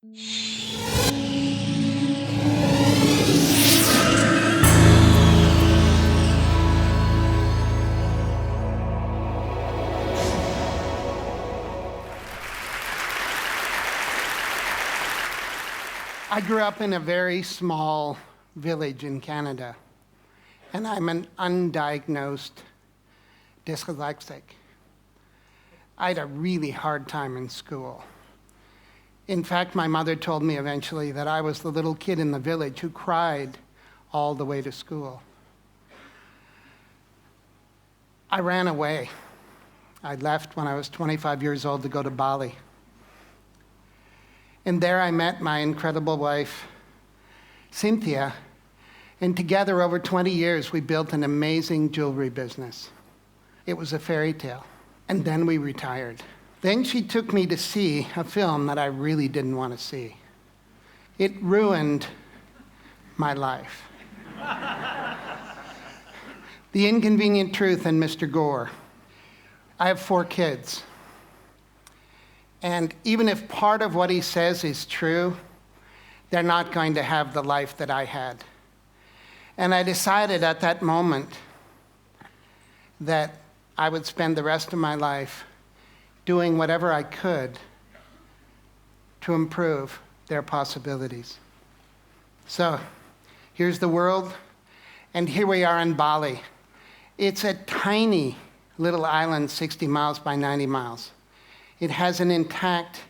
I grew up in a very small village in Canada, and I'm an undiagnosed dyslexic. I had a really hard time in school. In fact, my mother told me eventually that I was the little kid in the village who cried all the way to school. I ran away. I left when I was 25 years old to go to Bali. And there I met my incredible wife, Cynthia, and together over 20 years we built an amazing jewelry business. It was a fairy tale. And then we retired. Then she took me to see a film that I really didn't want to see. It ruined my life. The Inconvenient Truth and Mr. Gore. I have 4 kids. And even if part of what he says is true, they're not going to have the life that I had. And I decided at that moment that I would spend the rest of my life doing whatever I could to improve their possibilities. So here's the world, and here we are in Bali. It's a tiny little island, 60 miles by 90 miles. It has an intact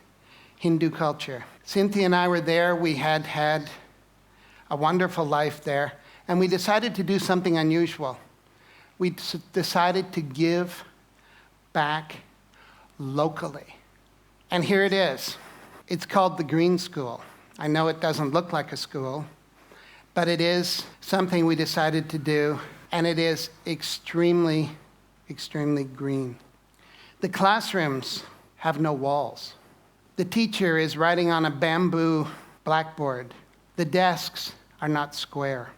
Hindu culture. Cynthia and I were there. We had had a wonderful life there, and we decided to do something unusual. We decided to give back locally. And here it is. It's called the Green School. I know it doesn't look like a school, but it is something we decided to do, and it is extremely, extremely green. The classrooms have no walls. The teacher is writing on a bamboo blackboard. The desks are not square.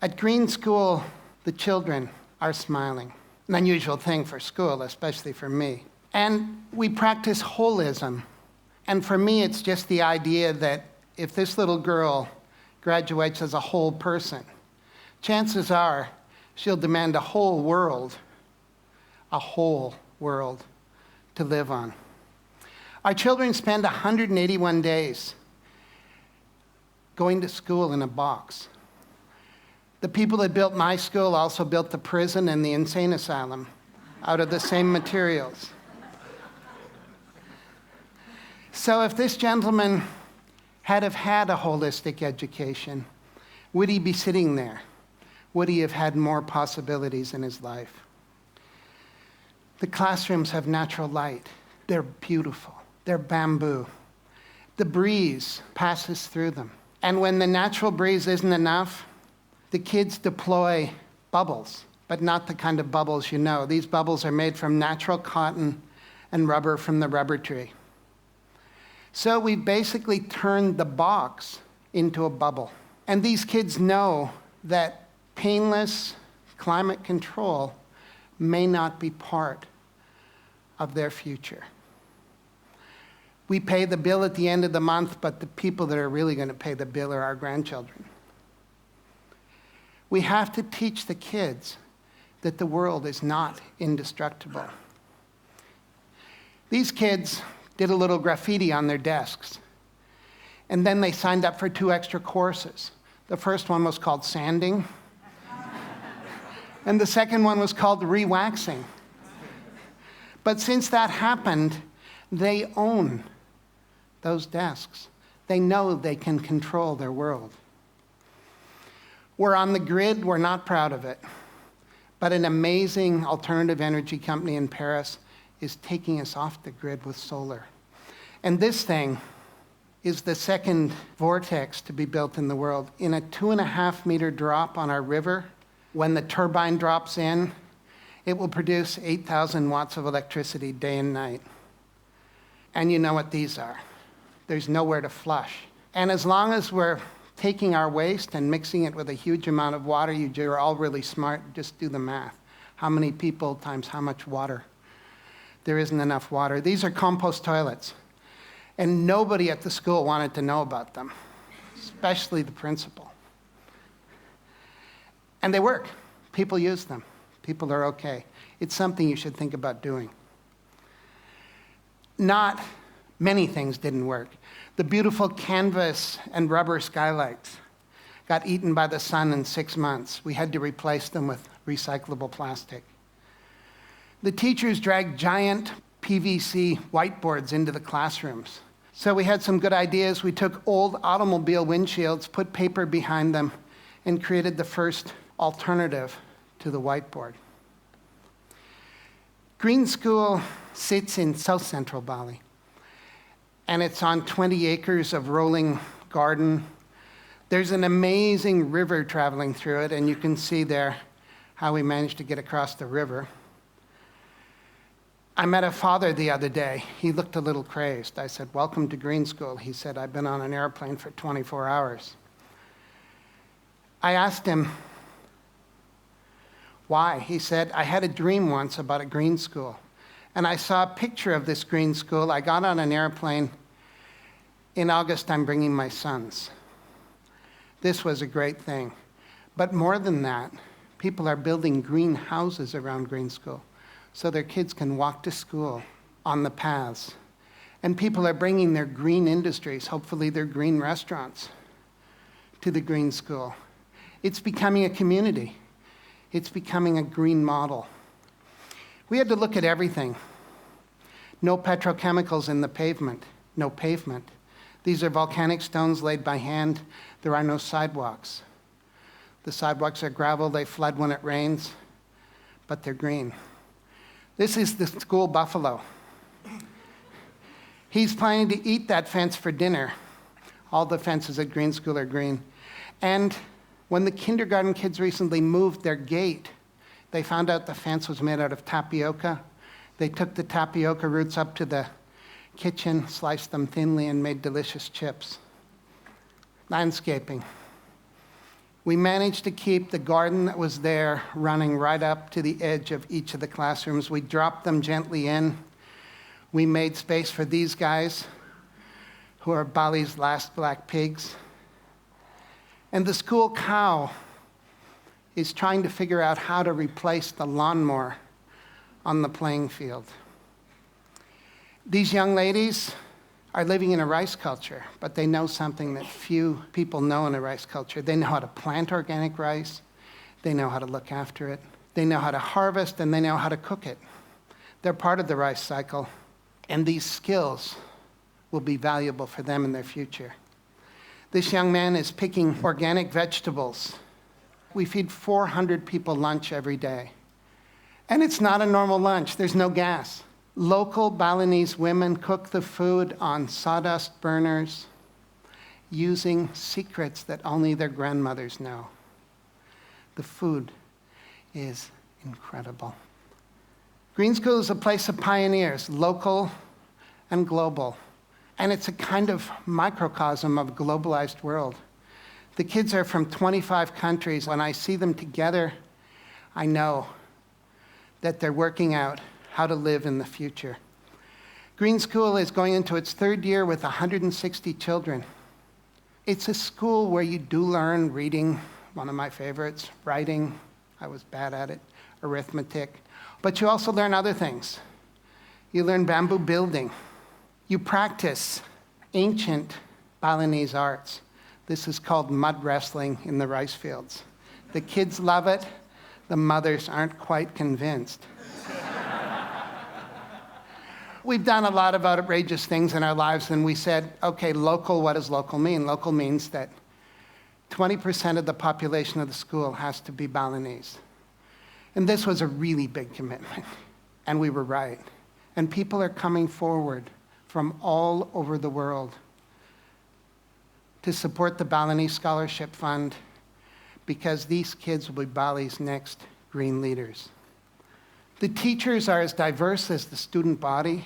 At Green School, the children are smiling. An unusual thing for school, especially for me. And we practice holism. And for me, it's just the idea that if this little girl graduates as a whole person, chances are she'll demand a whole world to live on. Our children spend 181 days going to school in a box. The people that built my school also built the prison and the insane asylum out of the same materials. So if this gentleman had have had a holistic education, would he be sitting there? Would he have had more possibilities in his life? The classrooms have natural light. They're beautiful. They're bamboo. The breeze passes through them. And when the natural breeze isn't enough, the kids deploy bubbles, but not the kind of bubbles you know. These bubbles are made from natural cotton and rubber from the rubber tree. So we basically turned the box into a bubble. And these kids know that painless climate control may not be part of their future. We pay the bill at the end of the month, but the people that are really going to pay the bill are our grandchildren. We have to teach the kids that the world is not indestructible. These kids did a little graffiti on their desks, and then they signed up for 2 extra courses. The first one was called sanding, and the second one was called re-waxing. But since that happened, they own those desks. They know they can control their world. We're on the grid, we're not proud of it. But an amazing alternative energy company in Paris is taking us off the grid with solar. And this thing is the second vortex to be built in the world. In a 2.5 meter drop on our river, when the turbine drops in, it will produce 8,000 watts of electricity day and night. And you know what these are. There's nowhere to flush. And as long as we're taking our waste and mixing it with a huge amount of water, you're all really smart, just do the math. How many people times how much water? There isn't enough water. These are compost toilets. And nobody at the school wanted to know about them, especially the principal. And they work. People use them. People are okay. It's something you should think about doing. Not many things didn't work. The beautiful canvas and rubber skylights got eaten by the sun in 6 months. We had to replace them with recyclable plastic. The teachers dragged giant PVC whiteboards into the classrooms. So we had some good ideas. We took old automobile windshields, put paper behind them, and created the first alternative to the whiteboard. Green School sits in South Central Bali, and it's on 20 acres of rolling garden. There's an amazing river traveling through it, and you can see there how we managed to get across the river. I met a father the other day. He looked a little crazed. I said, "Welcome to Green School." He said, "I've been on an airplane for 24 hours. I asked him, why? He said, "I had a dream once about a green school. And I saw a picture of this green school. I got on an airplane. In August, I'm bringing my sons." This was a great thing. But more than that, people are building green houses around Green School so their kids can walk to school on the paths. And people are bringing their green industries, hopefully their green restaurants, to the Green School. It's becoming a community. It's becoming a green model. We had to look at everything. No petrochemicals in the pavement. No pavement. These are volcanic stones laid by hand. There are no sidewalks. The sidewalks are gravel. They flood when it rains, but they're green. This is the school buffalo. He's planning to eat that fence for dinner. All the fences at Green School are green. And when the kindergarten kids recently moved their gate, they found out the fence was made out of tapioca. They took the tapioca roots up to the kitchen, sliced them thinly, and made delicious chips. Landscaping. We managed to keep the garden that was there running right up to the edge of each of the classrooms. We dropped them gently in. We made space for these guys, who are Bali's last black pigs. And the school cow is trying to figure out how to replace the lawnmower on the playing field. These young ladies are living in a rice culture, but they know something that few people know in a rice culture. They know how to plant organic rice. They know how to look after it. They know how to harvest, and they know how to cook it. They're part of the rice cycle, and these skills will be valuable for them in their future. This young man is picking organic vegetables. We feed 400 people lunch every day. And it's not a normal lunch. There's no gas. Local Balinese women cook the food on sawdust burners using secrets that only their grandmothers know. The food is incredible. Green School is a place of pioneers, local and global. And it's a kind of microcosm of a globalized world. The kids are from 25 countries. When I see them together, I know that they're working out how to live in the future. Green School is going into its third year with 160 children. It's a school where you do learn reading, one of my favorites, writing, I was bad at it, arithmetic, but you also learn other things. You learn bamboo building. You practice ancient Balinese arts. This is called mud wrestling in the rice fields. The kids love it. The mothers aren't quite convinced. We've done a lot of outrageous things in our lives, and we said, okay, local, what does local mean? Local means that 20% of the population of the school has to be Balinese. And this was a really big commitment, and we were right. And people are coming forward from all over the world to support the Balinese Scholarship Fund, because these kids will be Bali's next green leaders. The teachers are as diverse as the student body,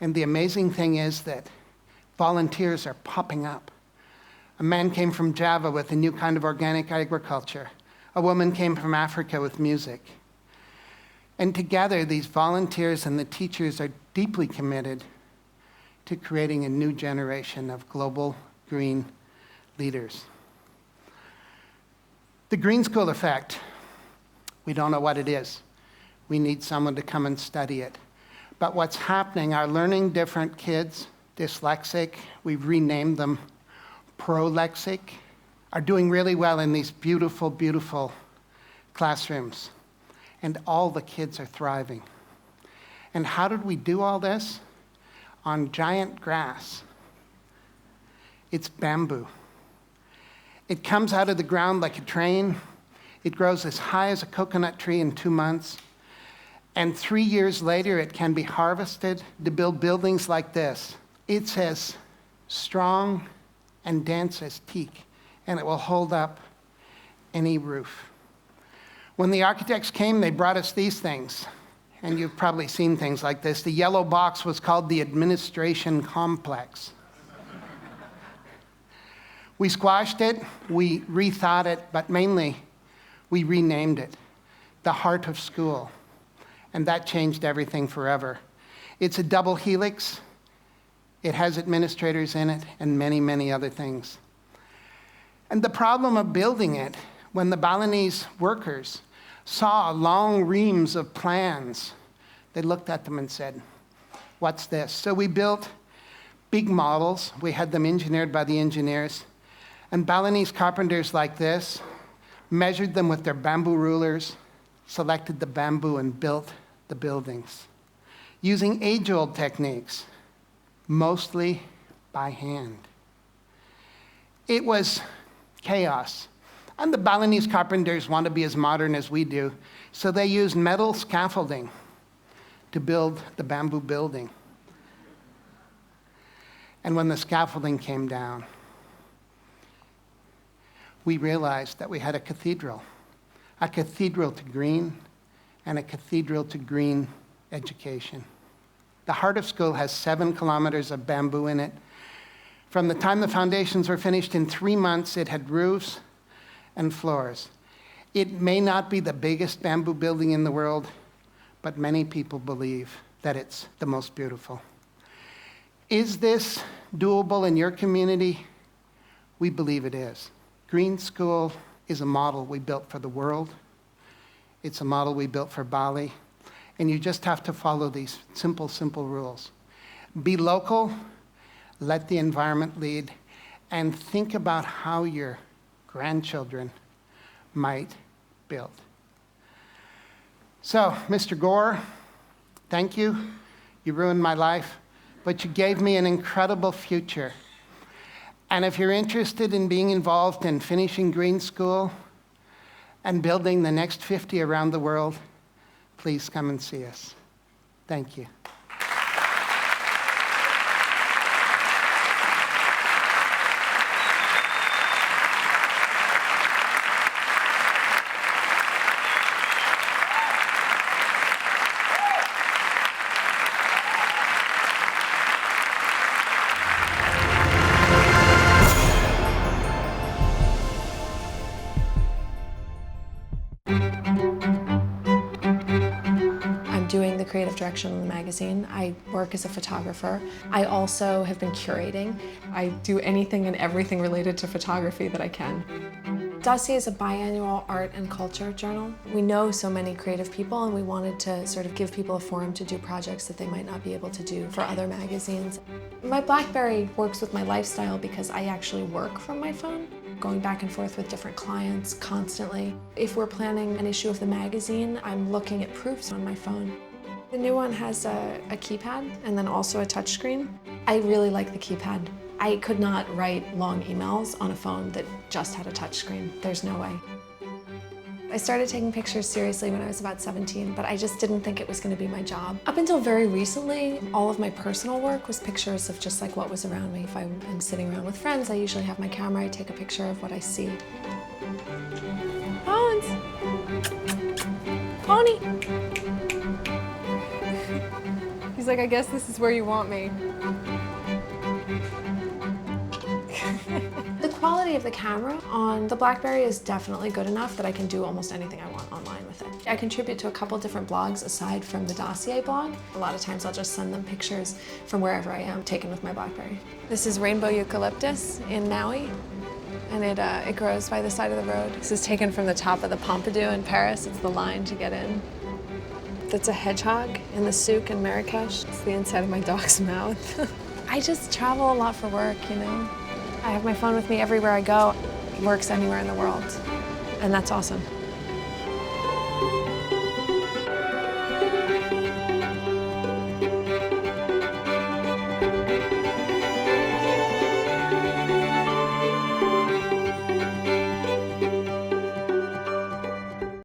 and the amazing thing is that volunteers are popping up. A man came from Java with a new kind of organic agriculture. A woman came from Africa with music. And together, these volunteers and the teachers are deeply committed to creating a new generation of global green leaders. The green school effect, we don't know what it is. We need someone to come and study it. But what's happening, our learning different kids, dyslexic, we've renamed them prolexic, are doing really well in these beautiful, beautiful classrooms. And all the kids are thriving. And how did we do all this? On giant grass. It's bamboo. It comes out of the ground like a train. It grows as high as a coconut tree in 2 months. And 3 years later, it can be harvested to build buildings like this. It's as strong and dense as teak, and it will hold up any roof. When the architects came, they brought us these things. And you've probably seen things like this. The yellow box was called the administration complex. We squashed it, we rethought it, but mainly we renamed it the heart of school. And that changed everything forever. It's a double helix. It has administrators in it and many, many other things. And the problem of building it, when the Balinese workers saw long reams of plans, they looked at them and said, "What's this?" So we built big models. We had them engineered by the engineers. And Balinese carpenters like this measured them with their bamboo rulers, selected the bamboo, and built the buildings using age-old techniques, mostly by hand. It was chaos. And the Balinese carpenters want to be as modern as we do, so they used metal scaffolding to build the bamboo building. And when the scaffolding came down, we realized that we had a cathedral to green, and a cathedral to green education. The heart of school has 7 kilometers of bamboo in it. From the time the foundations were finished, in 3 months, it had roofs and floors. It may not be the biggest bamboo building in the world, but many people believe that it's the most beautiful. Is this doable in your community? We believe it is. Green School is a model we built for the world. It's a model we built for Bali. And you just have to follow these simple, simple rules. Be local, let the environment lead, and think about how your grandchildren might build. So, Mr. Gore, thank you. You ruined my life, but you gave me an incredible future. And if you're interested in being involved in finishing Green School and building the next 50 around the world, please come and see us. Thank you. Doing the creative direction on the magazine. I work as a photographer. I also have been curating. I do anything and everything related to photography that I can. Dossier is a biannual art and culture journal. We know so many creative people, and we wanted to sort of give people a forum to do projects that they might not be able to do for other magazines. My BlackBerry works with my lifestyle because I actually work from my phone, going back and forth with different clients constantly. If we're planning an issue of the magazine, I'm looking at proofs on my phone. The new one has a keypad and then also a touchscreen. I really like the keypad. I could not write long emails on a phone that just had a touchscreen. There's no way. I started taking pictures seriously when I was about 17, but I just didn't think it was going to be my job. Up until very recently, all of my personal work was pictures of just like what was around me. If I'm sitting around with friends, I usually have my camera, I take a picture of what I see. Bones! Pony! He's like, I guess this is where you want me. The quality of the camera on the BlackBerry is definitely good enough that I can do almost anything I want online with it. I contribute to a couple different blogs aside from the dossier blog. A lot of times I'll just send them pictures from wherever I am, taken with my BlackBerry. This is rainbow eucalyptus in Maui, and it grows by the side of the road. This is taken from the top of the Pompidou in Paris. It's the line to get in. That's a hedgehog in the souk in Marrakesh. It's the inside of my dog's mouth. I just travel a lot for work, you know. I have my phone with me everywhere I go. It works anywhere in the world, and that's awesome.